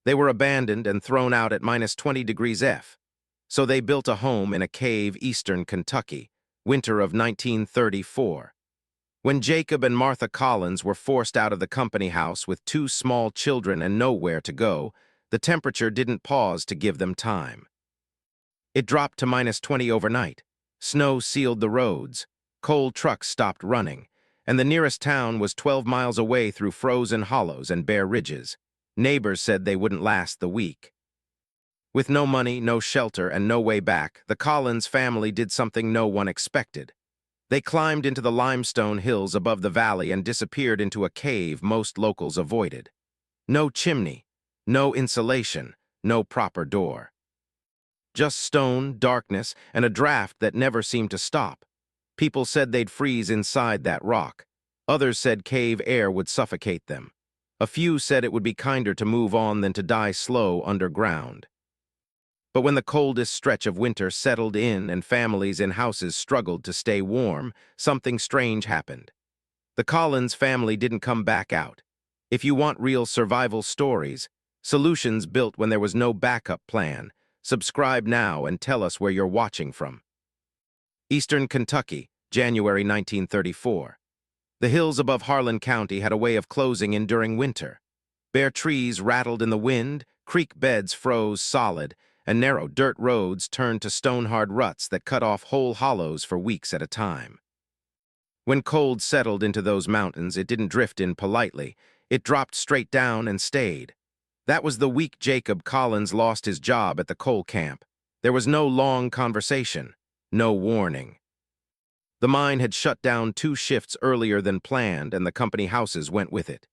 They were abandoned and thrown out at minus 20 degrees F. So they built a home in a cave eastern Kentucky, winter of 1934. When Jacob and Martha Collins were forced out of the company house with two small children and nowhere to go, the temperature didn't pause to give them time. It dropped to minus 20 overnight. Snow sealed the roads. Coal trucks stopped running, and the nearest town was 12 miles away through frozen hollows and bare ridges. Neighbors said they wouldn't last the week. With no money, no shelter, and no way back, the Collins family did something no one expected. They climbed into the limestone hills above the valley and disappeared into a cave most locals avoided. No chimney, no insulation, no proper door. Just stone, darkness, and a draft that never seemed to stop. People said they'd freeze inside that rock. Others said cave air would suffocate them. A few said it would be kinder to move on than to die slow underground. But when the coldest stretch of winter settled in and families in houses struggled to stay warm, something strange happened. The Collins family didn't come back out. If you want real survival stories, solutions built when there was no backup plan, subscribe now and tell us where you're watching from. Eastern Kentucky, January 1934. The hills above Harlan County had a way of closing in during winter. Bare trees rattled in the wind, creek beds froze solid, and narrow dirt roads turned to stone-hard ruts that cut off whole hollows for weeks at a time. When cold settled into those mountains, it didn't drift in politely. It dropped straight down and stayed. That was the week Jacob Collins lost his job at the coal camp. There was no long conversation, no warning. The mine had shut down 2 shifts earlier than planned, and the company houses went with it.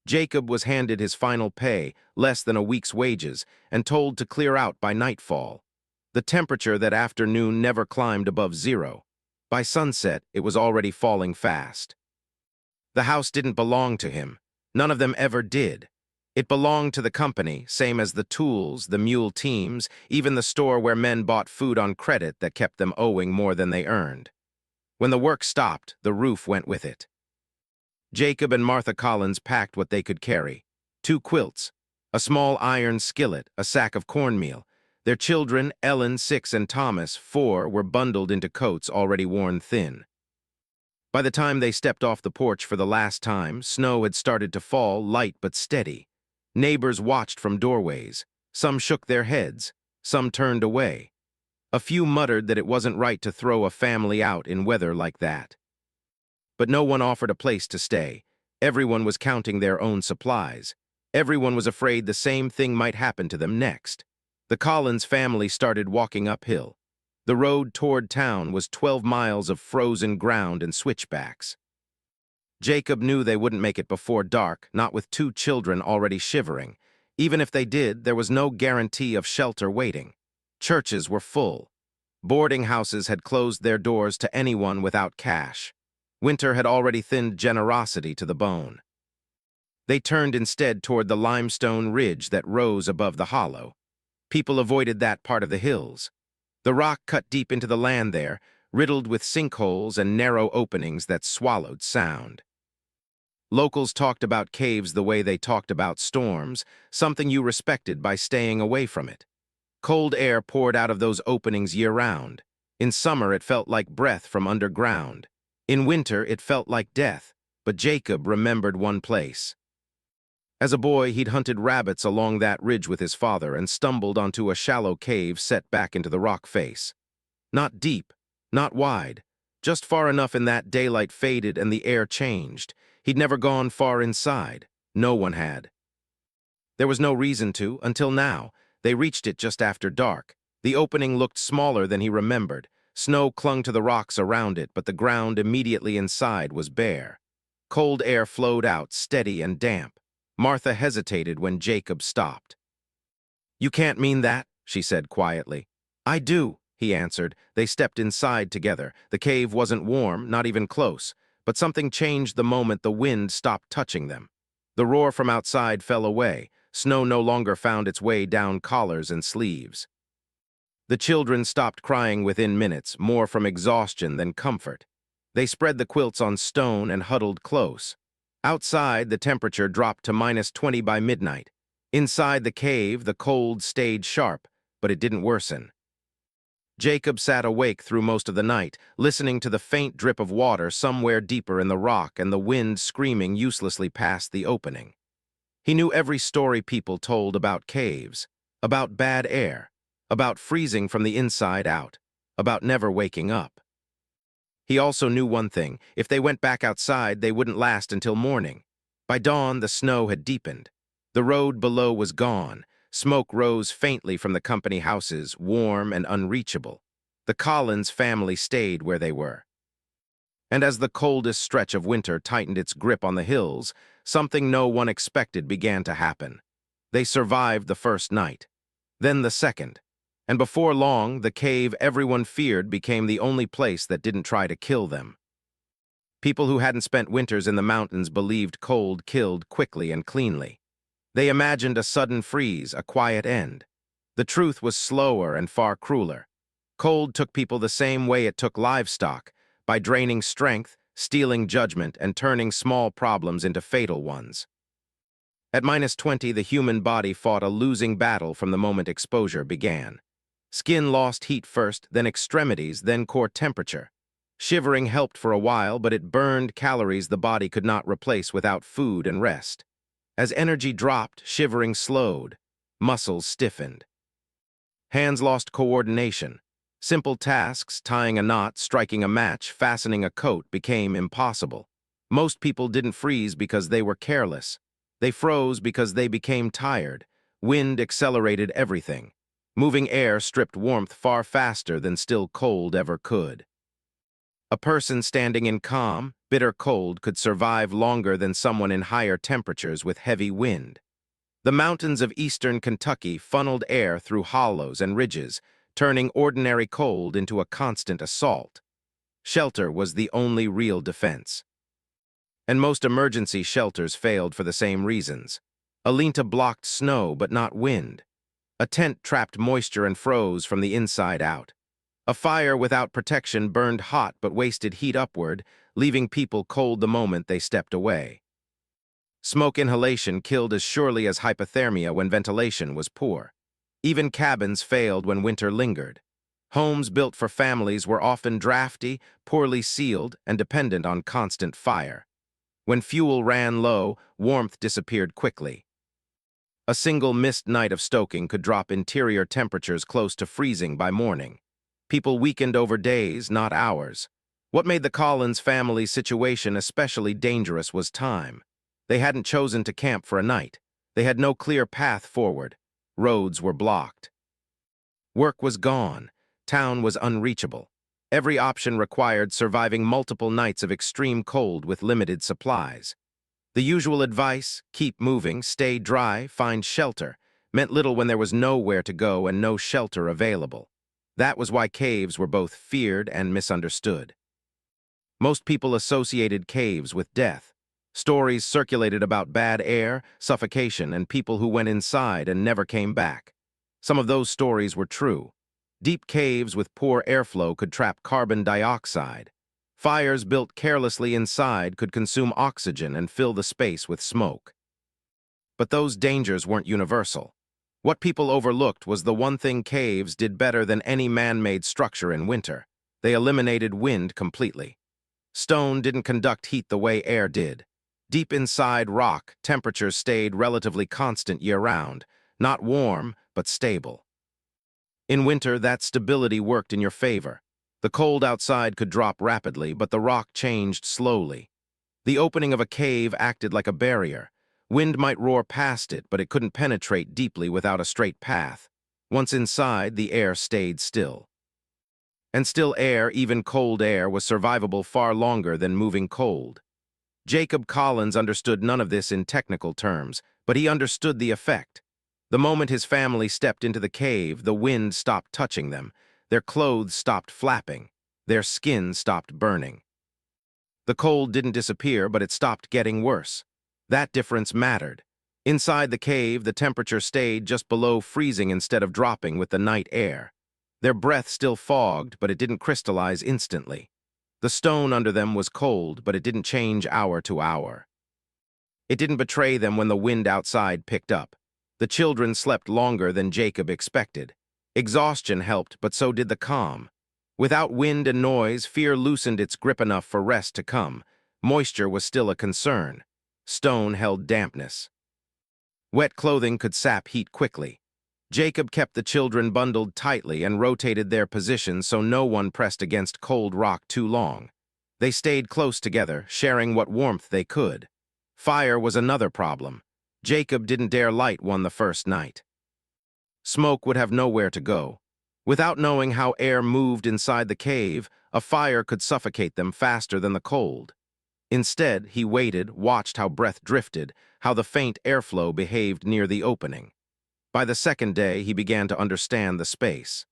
Jacob was handed his final pay, less than a week's wages, and told to clear out by nightfall. The temperature that afternoon never climbed above 0. By sunset, it was already falling fast. The house didn't belong to him. None of them ever did. It belonged to the company, same as the tools, the mule teams, even the store where men bought food on credit that kept them owing more than they earned. When the work stopped, the roof went with it. Jacob and Martha Collins packed what they could carry: 2 quilts, a small iron skillet, a sack of cornmeal. Their children, Ellen, 6, and Thomas, 4, were bundled into coats already worn thin. By the time they stepped off the porch for the last time, snow had started to fall, light but steady. Neighbors watched from doorways. Some shook their heads, some turned away. A few muttered that it wasn't right to throw a family out in weather like that. But no one offered a place to stay. Everyone was counting their own supplies. Everyone was afraid the same thing might happen to them next. The Collins family started walking uphill. The road toward town was 12 miles of frozen ground and switchbacks. Jacob knew they wouldn't make it before dark, not with 2 children already shivering. Even if they did, there was no guarantee of shelter waiting. Churches were full. Boarding houses had closed their doors to anyone without cash. Winter had already thinned generosity to the bone. They turned instead toward the limestone ridge that rose above the hollow. People avoided that part of the hills. The rock cut deep into the land there, riddled with sinkholes and narrow openings that swallowed sound. Locals talked about caves the way they talked about storms, something you respected by staying away from it. Cold air poured out of those openings year-round. In summer, it felt like breath from underground. In winter, it felt like death, but Jacob remembered one place. As a boy, he'd hunted rabbits along that ridge with his father and stumbled onto a shallow cave set back into the rock face. Not deep, not wide, just far enough in that daylight faded and the air changed. He'd never gone far inside. No one had. There was no reason to, until now. They reached it just after dark. The opening looked smaller than he remembered. Snow clung to the rocks around it, but the ground immediately inside was bare. Cold air flowed out, steady and damp. Martha hesitated when Jacob stopped. "You can't mean that," she said quietly. "I do," he answered. They stepped inside together. The cave wasn't warm, not even close, but something changed the moment the wind stopped touching them. The roar from outside fell away. Snow no longer found its way down collars and sleeves. The children stopped crying within minutes, more from exhaustion than comfort. They spread the quilts on stone and huddled close. Outside, the temperature dropped to minus 20 by midnight. Inside the cave, the cold stayed sharp, but it didn't worsen. Jacob sat awake through most of the night, listening to the faint drip of water somewhere deeper in the rock and the wind screaming uselessly past the opening. He knew every story people told about caves, about bad air, about freezing from the inside out, about never waking up. He also knew one thing: if they went back outside, they wouldn't last until morning. By dawn, the snow had deepened. The road below was gone. Smoke rose faintly from the company houses, warm and unreachable. The Collins family stayed where they were. And as the coldest stretch of winter tightened its grip on the hills, something no one expected began to happen. They survived the first night, then the second, and before long, the cave everyone feared became the only place that didn't try to kill them. People who hadn't spent winters in the mountains believed cold killed quickly and cleanly. They imagined a sudden freeze, a quiet end. The truth was slower and far crueler. Cold took people the same way it took livestock, by draining strength, stealing judgment, and turning small problems into fatal ones. At -20, the human body fought a losing battle from the moment exposure began. Skin lost heat first, then extremities, then core temperature. Shivering helped for a while, but it burned calories the body could not replace without food and rest. As energy dropped, shivering slowed. Muscles stiffened. Hands lost coordination. Simple tasks, tying a knot, striking a match, fastening a coat, became impossible. Most people didn't freeze because they were careless. They froze because they became tired. Wind accelerated everything. Moving air stripped warmth far faster than still cold ever could. A person standing in calm, bitter cold could survive longer than someone in higher temperatures with heavy wind. The mountains of eastern Kentucky funneled air through hollows and ridges, turning ordinary cold into a constant assault. Shelter was the only real defense. And most emergency shelters failed for the same reasons. A linta blocked snow but not wind. A tent trapped moisture and froze from the inside out. A fire without protection burned hot but wasted heat upward, leaving people cold the moment they stepped away. Smoke inhalation killed as surely as hypothermia when ventilation was poor. Even cabins failed when winter lingered. Homes built for families were often drafty, poorly sealed, and dependent on constant fire. When fuel ran low, warmth disappeared quickly. A single missed night of stoking could drop interior temperatures close to freezing by morning. People weakened over days, not hours. What made the Collins family's situation especially dangerous was time. They hadn't chosen to camp for a night. They had no clear path forward. Roads were blocked. Work was gone. Town was unreachable. Every option required surviving multiple nights of extreme cold with limited supplies. The usual advice, keep moving, stay dry, find shelter, meant little when there was nowhere to go and no shelter available. That was why caves were both feared and misunderstood. Most people associated caves with death. Stories circulated about bad air, suffocation, and people who went inside and never came back. Some of those stories were true. Deep caves with poor airflow could trap carbon dioxide. Fires built carelessly inside could consume oxygen and fill the space with smoke. But those dangers weren't universal. What people overlooked was the one thing caves did better than any man-made structure in winter. They eliminated wind completely. Stone didn't conduct heat the way air did. Deep inside rock, temperatures stayed relatively constant year-round, not warm, but stable. In winter, that stability worked in your favor. The cold outside could drop rapidly, but the rock changed slowly. The opening of a cave acted like a barrier. Wind might roar past it, but it couldn't penetrate deeply without a straight path. Once inside, the air stayed still. And still air, even cold air, was survivable far longer than moving cold. Jacob Collins understood none of this in technical terms, but he understood the effect. The moment his family stepped into the cave, the wind stopped touching them. Their clothes stopped flapping. Their skin stopped burning. The cold didn't disappear, but it stopped getting worse. That difference mattered. Inside the cave, the temperature stayed just below freezing instead of dropping with the night air. Their breath still fogged, but it didn't crystallize instantly. The stone under them was cold, but it didn't change hour to hour. It didn't betray them when the wind outside picked up. The children slept longer than Jacob expected. Exhaustion helped, but so did the calm. Without wind and noise, fear loosened its grip enough for rest to come. Moisture was still a concern. Stone held dampness. Wet clothing could sap heat quickly. Jacob kept the children bundled tightly and rotated their positions so no one pressed against cold rock too long. They stayed close together, sharing what warmth they could. Fire was another problem. Jacob didn't dare light one the first night. Smoke would have nowhere to go. Without knowing how air moved inside the cave, a fire could suffocate them faster than the cold. Instead, he waited, watched how breath drifted, how the faint airflow behaved near the opening. By the second day, he began to understand the space.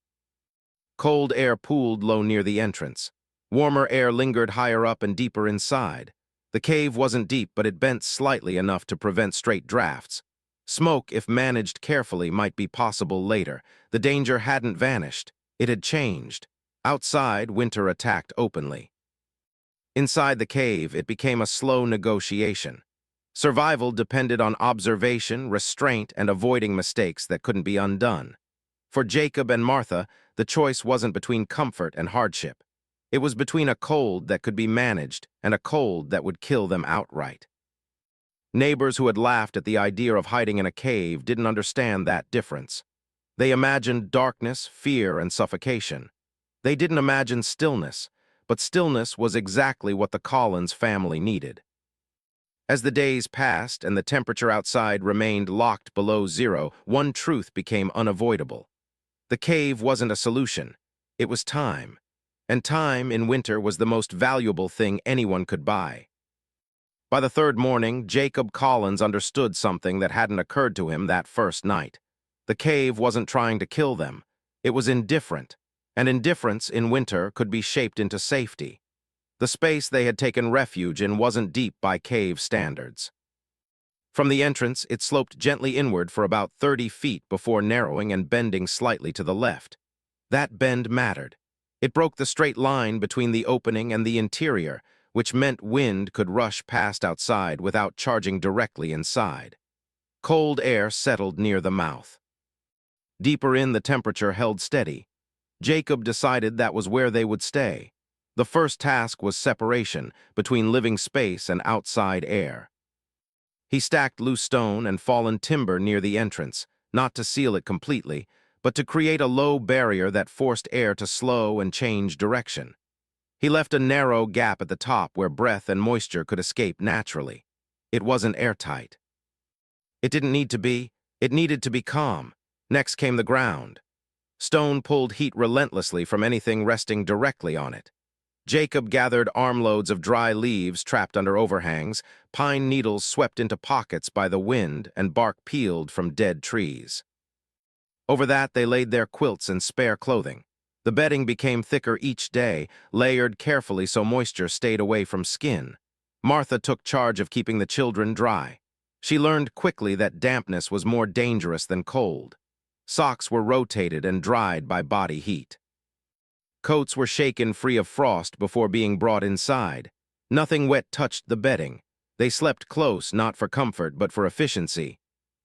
Cold air pooled low near the entrance. Warmer air lingered higher up and deeper inside. The cave wasn't deep, but it bent slightly enough to prevent straight drafts. Smoke, if managed carefully, might be possible later. The danger hadn't vanished. It had changed. Outside, winter attacked openly. Inside the cave, it became a slow negotiation. Survival depended on observation, restraint, and avoiding mistakes that couldn't be undone. For Jacob and Martha, the choice wasn't between comfort and hardship. It was between a cold that could be managed and a cold that would kill them outright. Neighbors who had laughed at the idea of hiding in a cave didn't understand that difference. They imagined darkness, fear, and suffocation. They didn't imagine stillness, but stillness was exactly what the Collins family needed. As the days passed and the temperature outside remained locked below zero, one truth became unavoidable. The cave wasn't a solution. It was time. And time in winter was the most valuable thing anyone could buy. By the third morning, Jacob Collins understood something that hadn't occurred to him that first night. The cave wasn't trying to kill them. It was indifferent, and indifference in winter could be shaped into safety. The space they had taken refuge in wasn't deep by cave standards. From the entrance, it sloped gently inward for about 30 feet before narrowing and bending slightly to the left. That bend mattered. It broke the straight line between the opening and the interior, which meant wind could rush past outside without charging directly inside. Cold air settled near the mouth. Deeper in, the temperature held steady. Jacob decided that was where they would stay. The first task was separation between living space and outside air. He stacked loose stone and fallen timber near the entrance, not to seal it completely, but to create a low barrier that forced air to slow and change direction. He left a narrow gap at the top where breath and moisture could escape naturally. It wasn't airtight. It didn't need to be. It needed to be calm. Next came the ground. Stone pulled heat relentlessly from anything resting directly on it. Jacob gathered armloads of dry leaves trapped under overhangs, pine needles swept into pockets by the wind, and bark peeled from dead trees. Over that, they laid their quilts and spare clothing. The bedding became thicker each day, layered carefully so moisture stayed away from skin. Martha took charge of keeping the children dry. She learned quickly that dampness was more dangerous than cold. Socks were rotated and dried by body heat. Coats were shaken free of frost before being brought inside. Nothing wet touched the bedding. They slept close, not for comfort, but for efficiency.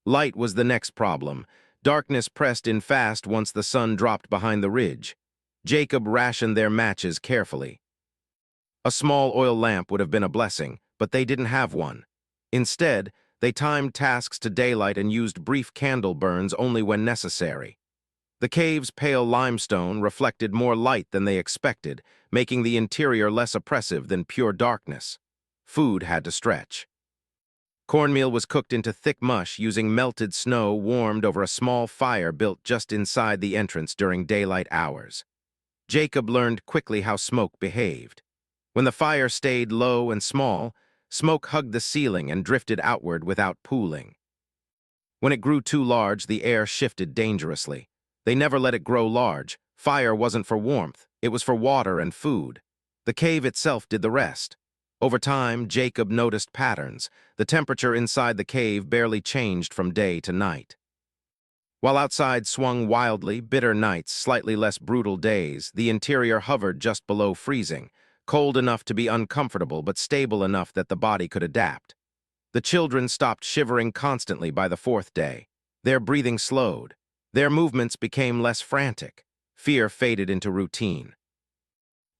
Light was the next problem. Darkness pressed in fast once the sun dropped behind the ridge. Jacob rationed their matches carefully. A small oil lamp would have been a blessing, but they didn't have one. Instead, they timed tasks to daylight and used brief candle burns only when necessary. The cave's pale limestone reflected more light than they expected, making the interior less oppressive than pure darkness. Food had to stretch. Cornmeal was cooked into thick mush using melted snow warmed over a small fire built just inside the entrance during daylight hours. Jacob learned quickly how smoke behaved. When the fire stayed low and small, smoke hugged the ceiling and drifted outward without pooling. When it grew too large, the air shifted dangerously. They never let it grow large. Fire wasn't for warmth, it was for water and food. The cave itself did the rest. Over time, Jacob noticed patterns. The temperature inside the cave barely changed from day to night. While outside swung wildly, bitter nights, slightly less brutal days, the interior hovered just below freezing, cold enough to be uncomfortable but stable enough that the body could adapt. The children stopped shivering constantly by the fourth day. Their breathing slowed. Their movements became less frantic. Fear faded into routine.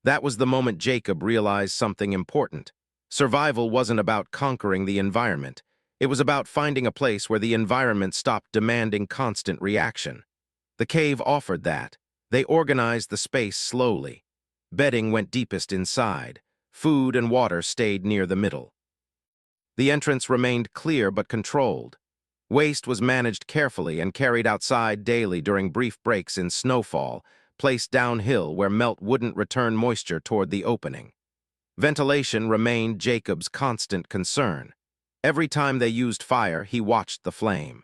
That was the moment Jacob realized something important. Survival wasn't about conquering the environment. It was about finding a place where the environment stopped demanding constant reaction. The cave offered that. They organized the space slowly. Bedding went deepest inside. Food and water stayed near the middle. The entrance remained clear but controlled. Waste was managed carefully and carried outside daily during brief breaks in snowfall, placed downhill where melt wouldn't return moisture toward the opening. Ventilation remained Jacob's constant concern. Every time they used fire, he watched the flame.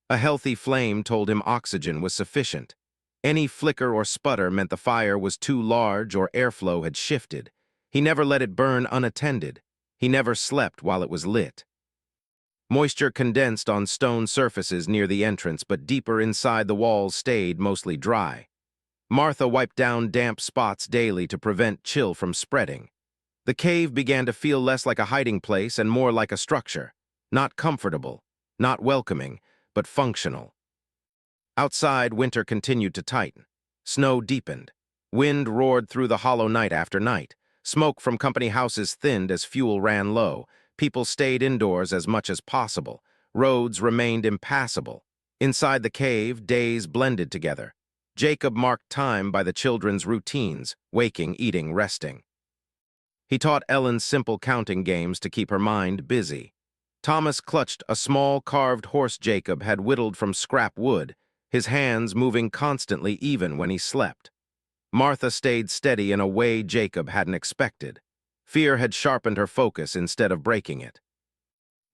A healthy flame told him oxygen was sufficient. Any flicker or sputter meant the fire was too large or airflow had shifted. He never let it burn unattended. He never slept while it was lit. Moisture condensed on stone surfaces near the entrance, but deeper inside the walls stayed mostly dry. Martha wiped down damp spots daily to prevent chill from spreading. The cave began to feel less like a hiding place and more like a structure. Not comfortable, not welcoming, but functional. Outside, winter continued to tighten. Snow deepened. Wind roared through the hollow night after night. Smoke from company houses thinned as fuel ran low. People stayed indoors as much as possible. Roads remained impassable. Inside the cave, days blended together. Jacob marked time by the children's routines, waking, eating, resting. He taught Ellen simple counting games to keep her mind busy. Thomas clutched a small carved horse Jacob had whittled from scrap wood, his hands moving constantly even when he slept. Martha stayed steady in a way Jacob hadn't expected. Fear had sharpened her focus instead of breaking it.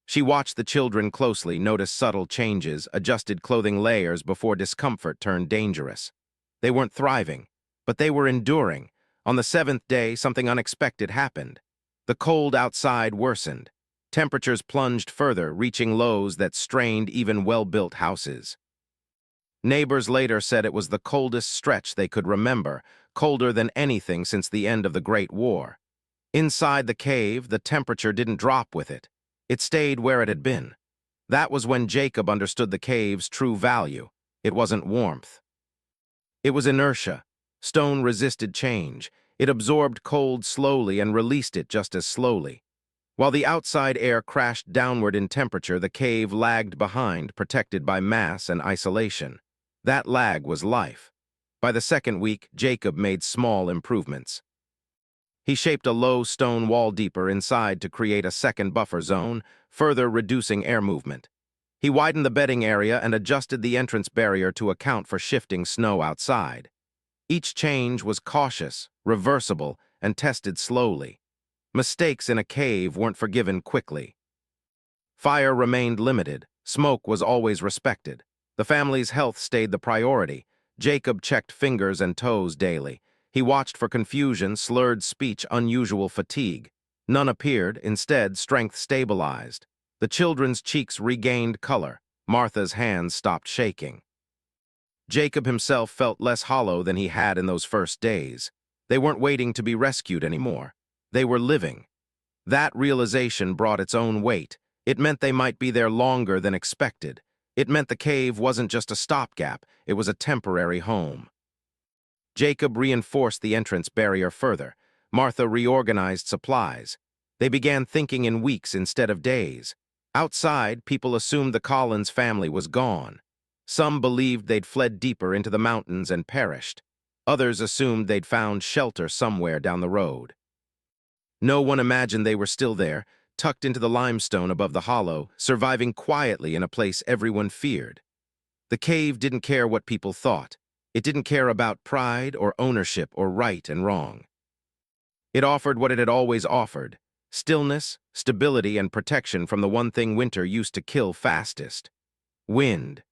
She watched the children closely, noticed subtle changes, adjusted clothing layers before discomfort turned dangerous. They weren't thriving, but they were enduring. On the 7th day, something unexpected happened. The cold outside worsened. Temperatures plunged further, reaching lows that strained even well-built houses. Neighbors later said it was the coldest stretch they could remember, colder than anything since the end of the Great War. Inside the cave, the temperature didn't drop with it. It stayed where it had been. That was when Jacob understood the cave's true value. It wasn't warmth. It was inertia. Stone resisted change. It absorbed cold slowly and released it just as slowly. While the outside air crashed downward in temperature, the cave lagged behind, protected by mass and isolation. That lag was life. By the 2nd week, Jacob made small improvements. He shaped a low stone wall deeper inside to create a second buffer zone, further reducing air movement. He widened the bedding area and adjusted the entrance barrier to account for shifting snow outside. Each change was cautious, reversible, and tested slowly. Mistakes in a cave weren't forgiven quickly. Fire remained limited. Smoke was always respected. The family's health stayed the priority. Jacob checked fingers and toes daily. He watched for confusion, slurred speech, unusual fatigue. None appeared. Instead, strength stabilized. The children's cheeks regained color. Martha's hands stopped shaking. Jacob himself felt less hollow than he had in those first days. They weren't waiting to be rescued anymore. They were living. That realization brought its own weight. It meant they might be there longer than expected. It meant the cave wasn't just a stopgap, it was a temporary home. Jacob reinforced the entrance barrier further. Martha reorganized supplies. They began thinking in weeks instead of days. Outside, people assumed the Collins family was gone. Some believed they'd fled deeper into the mountains and perished. Others assumed they'd found shelter somewhere down the road. No one imagined they were still there, tucked into the limestone above the hollow, surviving quietly in a place everyone feared. The cave didn't care what people thought. It didn't care about pride or ownership or right and wrong. It offered what it had always offered: stillness, stability, and protection from the one thing winter used to kill fastest: wind.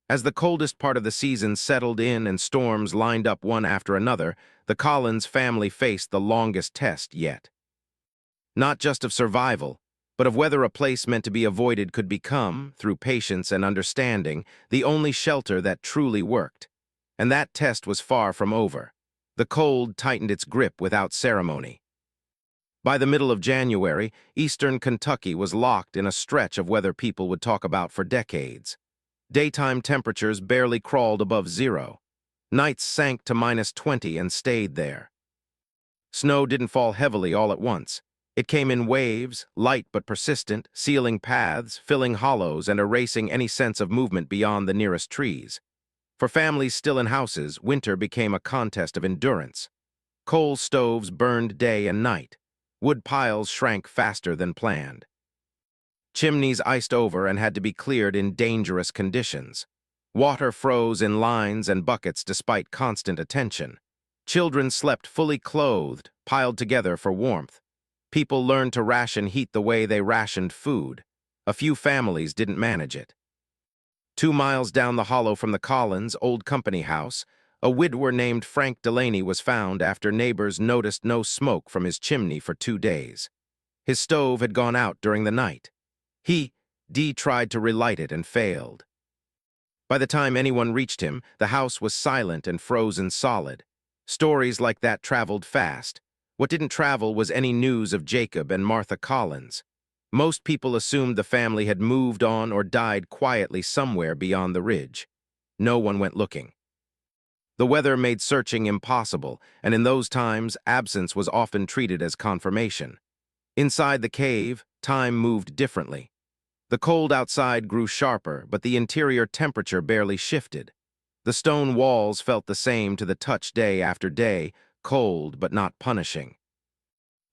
As the coldest part of the season settled in and storms lined up one after another, the Collins family faced the longest test yet. Not just of survival, but of whether a place meant to be avoided could become, through patience and understanding, the only shelter that truly worked. And that test was far from over. The cold tightened its grip without ceremony. By the middle of January, eastern Kentucky was locked in a stretch of weather people would talk about for decades. Daytime temperatures barely crawled above zero. Nights sank to -20 and stayed there. Snow didn't fall heavily all at once. It came in waves, light but persistent, sealing paths, filling hollows, and erasing any sense of movement beyond the nearest trees. For families still in houses, winter became a contest of endurance. Coal stoves burned day and night. Wood piles shrank faster than planned. Chimneys iced over and had to be cleared in dangerous conditions. Water froze in lines and buckets despite constant attention. Children slept fully clothed, piled together for warmth. People learned to ration heat the way they rationed food. A few families didn't manage it. 2 miles down the hollow from the Collins old company house, a widower named Frank Delaney was found after neighbors noticed no smoke from his chimney for 2 days. His stove had gone out during the night. Dee tried to relight it and failed. By the time anyone reached him, the house was silent and frozen solid. Stories like that traveled fast. What didn't travel was any news of Jacob and Martha Collins. Most people assumed the family had moved on or died quietly somewhere beyond the ridge. No one went looking. The weather made searching impossible, and in those times, absence was often treated as confirmation. Inside the cave, time moved differently. The cold outside grew sharper, but the interior temperature barely shifted. The stone walls felt the same to the touch day after day, cold but not punishing.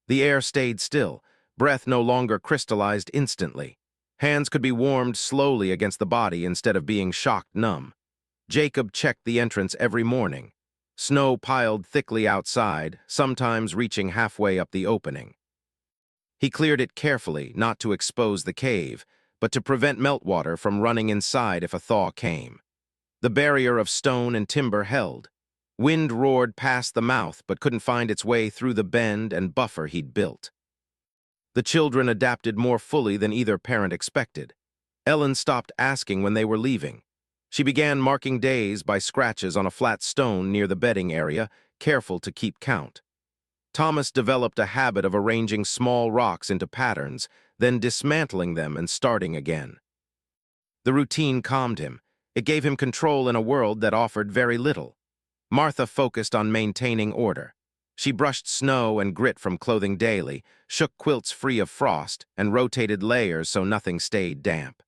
The air stayed still. Breath no longer crystallized instantly. Hands could be warmed slowly against the body instead of being shocked numb. Jacob checked the entrance every morning. Snow piled thickly outside, sometimes reaching halfway up the opening. He cleared it carefully, not to expose the cave, but to prevent meltwater from running inside if a thaw came. The barrier of stone and timber held. Wind roared past the mouth but couldn't find its way through the bend and buffer he'd built. The children adapted more fully than either parent expected. Ellen stopped asking when they were leaving. She began marking days by scratches on a flat stone near the bedding area, careful to keep count. Thomas developed a habit of arranging small rocks into patterns, then dismantling them and starting again. The routine calmed him. It gave him control in a world that offered very little. Martha focused on maintaining order. She brushed snow and grit from clothing daily, shook quilts free of frost, and rotated layers so nothing stayed damp.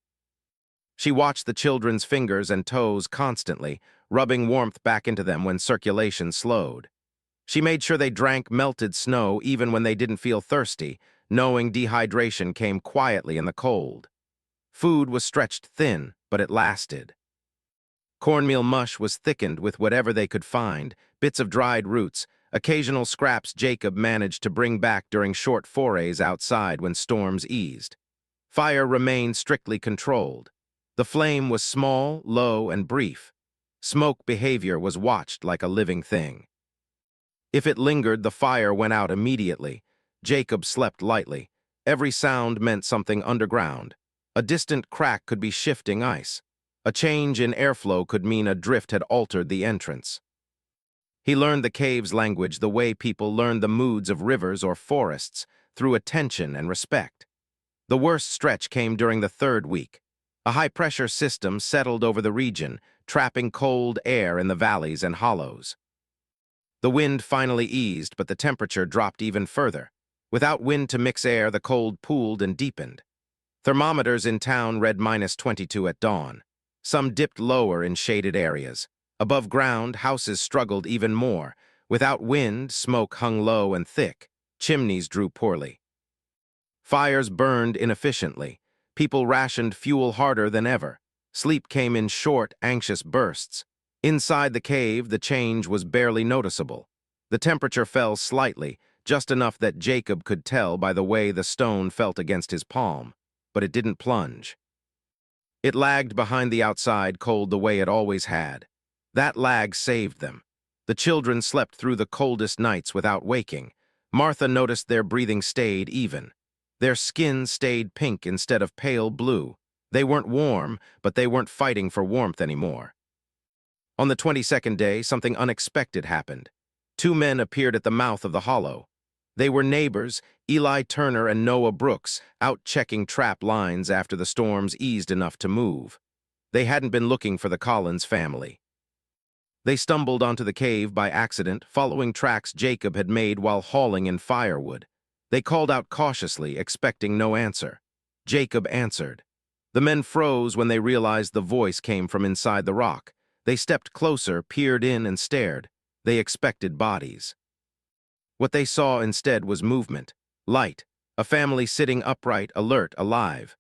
She watched the children's fingers and toes constantly, rubbing warmth back into them when circulation slowed. She made sure they drank melted snow even when they didn't feel thirsty, knowing dehydration came quietly in the cold. Food was stretched thin, but it lasted. Cornmeal mush was thickened with whatever they could find, bits of dried roots, occasional scraps Jacob managed to bring back during short forays outside when storms eased. Fire remained strictly controlled. The flame was small, low, and brief. Smoke behavior was watched like a living thing. If it lingered, the fire went out immediately. Jacob slept lightly. Every sound meant something underground. A distant crack could be shifting ice. A change in airflow could mean a drift had altered the entrance. He learned the cave's language the way people learn the moods of rivers or forests, through attention and respect. The worst stretch came during the 3rd week. A high-pressure system settled over the region, trapping cold air in the valleys and hollows. The wind finally eased, but the temperature dropped even further. Without wind to mix air, the cold pooled and deepened. Thermometers in town read -22 at dawn. Some dipped lower in shaded areas. Above ground, houses struggled even more. Without wind, smoke hung low and thick. Chimneys drew poorly. Fires burned inefficiently. People rationed fuel harder than ever. Sleep came in short, anxious bursts. Inside the cave, the change was barely noticeable. The temperature fell slightly, just enough that Jacob could tell by the way the stone felt against his palm. But it didn't plunge. It lagged behind the outside cold the way it always had. That lag saved them. The children slept through the coldest nights without waking. Martha noticed their breathing stayed even. Their skin stayed pink instead of pale blue. They weren't warm, but they weren't fighting for warmth anymore. On the 22nd day, something unexpected happened. 2 men appeared at the mouth of the hollow. They were neighbors, Eli Turner and Noah Brooks, out checking trap lines after the storms eased enough to move. They hadn't been looking for the Collins family. They stumbled onto the cave by accident, following tracks Jacob had made while hauling in firewood. They called out cautiously, expecting no answer. Jacob answered. The men froze when they realized the voice came from inside the rock. They stepped closer, peered in, and stared. They expected bodies. What they saw instead was movement, light, a family sitting upright, alert, alive.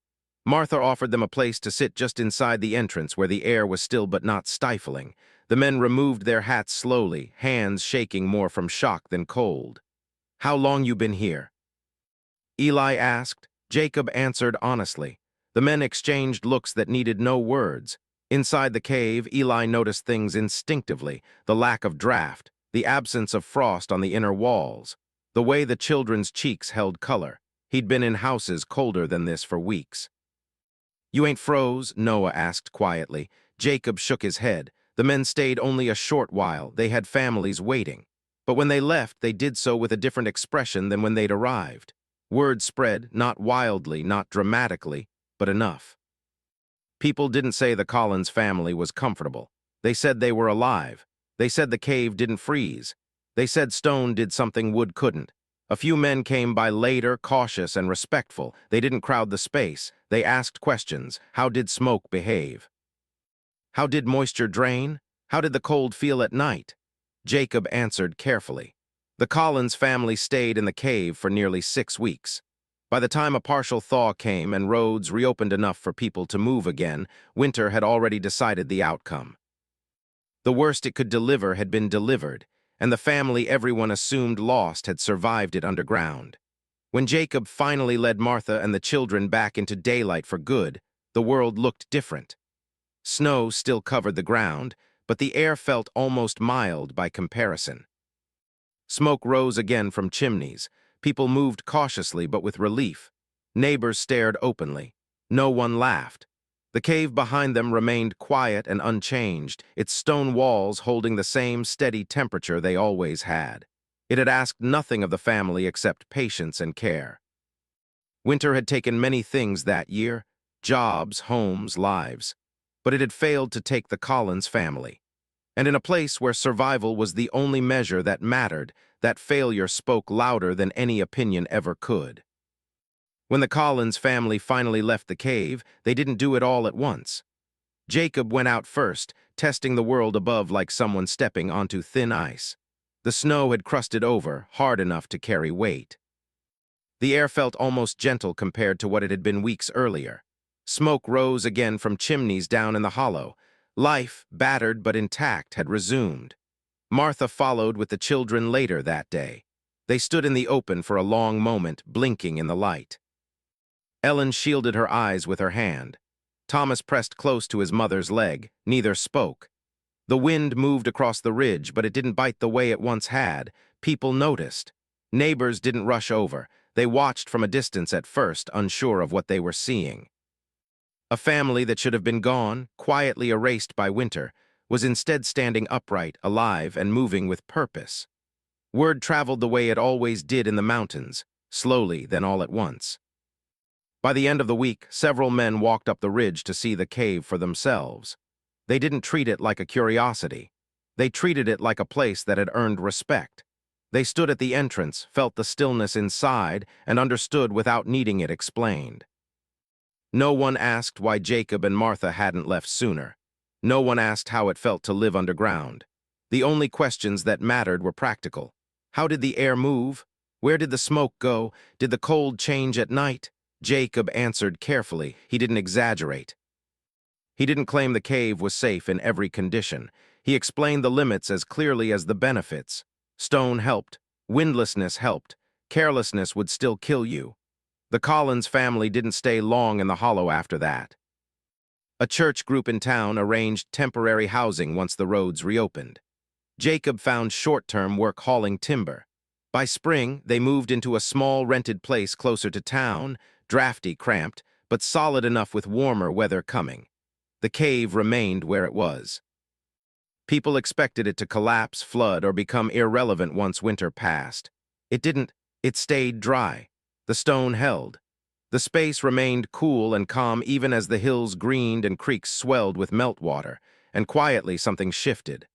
Martha offered them a place to sit just inside the entrance where the air was still but not stifling. The men removed their hats slowly, hands shaking more from shock than cold. "How long you been here?" Eli asked. Jacob answered honestly. The men exchanged looks that needed no words. Inside the cave, Eli noticed things instinctively: the lack of draft, the absence of frost on the inner walls, the way the children's cheeks held color. He'd been in houses colder than this for weeks. "You ain't froze?" Noah asked quietly. Jacob shook his head. The men stayed only a short while. They had families waiting. But when they left, they did so with a different expression than when they'd arrived. Word spread, not wildly, not dramatically, but enough. People didn't say the Collins family was comfortable. They said they were alive. They said the cave didn't freeze. They said stone did something wood couldn't. A few men came by later, cautious and respectful. They didn't crowd the space. They asked questions. How did smoke behave? How did moisture drain? How did the cold feel at night? Jacob answered carefully. The Collins family stayed in the cave for nearly 6 weeks. By the time a partial thaw came and roads reopened enough for people to move again, winter had already decided the outcome. The worst it could deliver had been delivered, and the family everyone assumed lost had survived it underground. When Jacob finally led Martha and the children back into daylight for good, the world looked different. Snow still covered the ground, but the air felt almost mild by comparison. Smoke rose again from chimneys. People moved cautiously but with relief. Neighbors stared openly. No one laughed. The cave behind them remained quiet and unchanged, its stone walls holding the same steady temperature they always had. It had asked nothing of the family except patience and care. Winter had taken many things that year: jobs, homes, lives. But it had failed to take the Collins family. And in a place where survival was the only measure that mattered, that failure spoke louder than any opinion ever could. When the Collins family finally left the cave, they didn't do it all at once. Jacob went out first, testing the world above like someone stepping onto thin ice. The snow had crusted over, hard enough to carry weight. The air felt almost gentle compared to what it had been weeks earlier. Smoke rose again from chimneys down in the hollow. Life, battered but intact, had resumed. Martha followed with the children later that day. They stood in the open for a long moment, blinking in the light. Ellen shielded her eyes with her hand. Thomas pressed close to his mother's leg. Neither spoke. The wind moved across the ridge, but it didn't bite the way it once had. People noticed. Neighbors didn't rush over. They watched from a distance at first, unsure of what they were seeing. A family that should have been gone, quietly erased by winter, was instead standing upright, alive, and moving with purpose. Word traveled the way it always did in the mountains, slowly, then all at once. By the end of the week, several men walked up the ridge to see the cave for themselves. They didn't treat it like a curiosity. They treated it like a place that had earned respect. They stood at the entrance, felt the stillness inside, and understood without needing it explained. No one asked why Jacob and Martha hadn't left sooner. No one asked how it felt to live underground. The only questions that mattered were practical. How did the air move? Where did the smoke go? Did the cold change at night? Jacob answered carefully. He didn't exaggerate. He didn't claim the cave was safe in every condition. He explained the limits as clearly as the benefits. Stone helped. Windlessness helped. Carelessness would still kill you. The Collins family didn't stay long in the hollow after that. A church group in town arranged temporary housing once the roads reopened. Jacob found short-term work hauling timber. By spring, they moved into a small rented place closer to town, drafty, cramped, but solid enough with warmer weather coming. The cave remained where it was. People expected it to collapse, flood, or become irrelevant once winter passed. It didn't. It stayed dry. The stone held. The space remained cool and calm even as the hills greened and creeks swelled with meltwater, and quietly something shifted.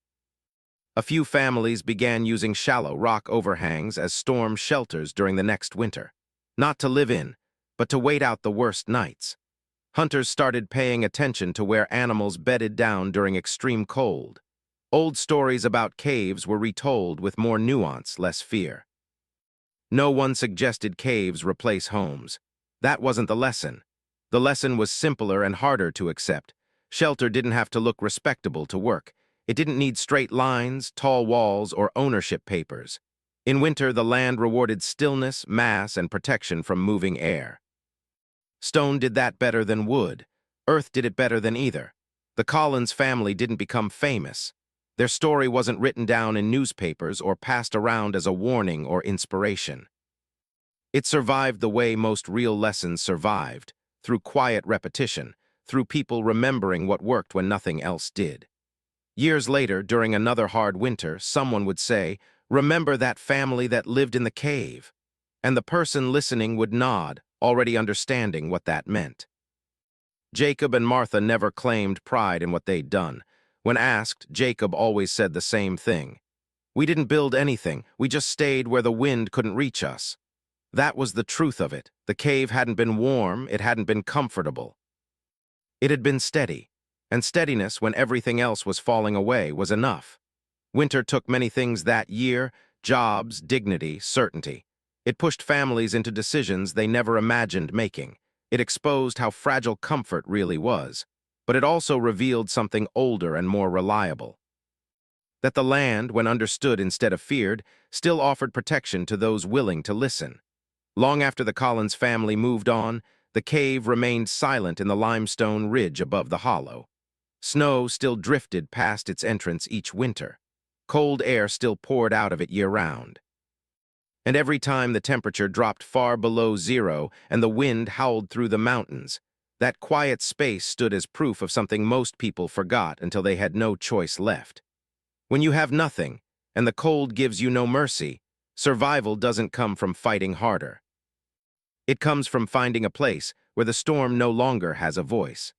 A few families began using shallow rock overhangs as storm shelters during the next winter. Not to live in, but to wait out the worst nights. Hunters started paying attention to where animals bedded down during extreme cold. Old stories about caves were retold with more nuance, less fear. No one suggested caves replace homes. That wasn't the lesson. The lesson was simpler and harder to accept. Shelter didn't have to look respectable to work. It didn't need straight lines, tall walls, or ownership papers. In winter, the land rewarded stillness, mass, and protection from moving air. Stone did that better than wood. Earth did it better than either. The Collins family didn't become famous. Their story wasn't written down in newspapers or passed around as a warning or inspiration. It survived the way most real lessons survived, through quiet repetition, through people remembering what worked when nothing else did. Years later, during another hard winter, someone would say, "Remember that family that lived in the cave?" And the person listening would nod, already understanding what that meant. Jacob and Martha never claimed pride in what they'd done. When asked, Jacob always said the same thing. "We didn't build anything, we just stayed where the wind couldn't reach us." That was the truth of it. The cave hadn't been warm, it hadn't been comfortable. It had been steady, and steadiness when everything else was falling away was enough. Winter took many things that year: jobs, dignity, certainty. It pushed families into decisions they never imagined making. It exposed how fragile comfort really was, but it also revealed something older and more reliable. That the land, when understood instead of feared, still offered protection to those willing to listen. Long after the Collins family moved on, the cave remained silent in the limestone ridge above the hollow. Snow still drifted past its entrance each winter. Cold air still poured out of it year-round. And every time the temperature dropped far below zero and the wind howled through the mountains, that quiet space stood as proof of something most people forgot until they had no choice left. When you have nothing, and the cold gives you no mercy, survival doesn't come from fighting harder. It comes from finding a place where the storm no longer has a voice.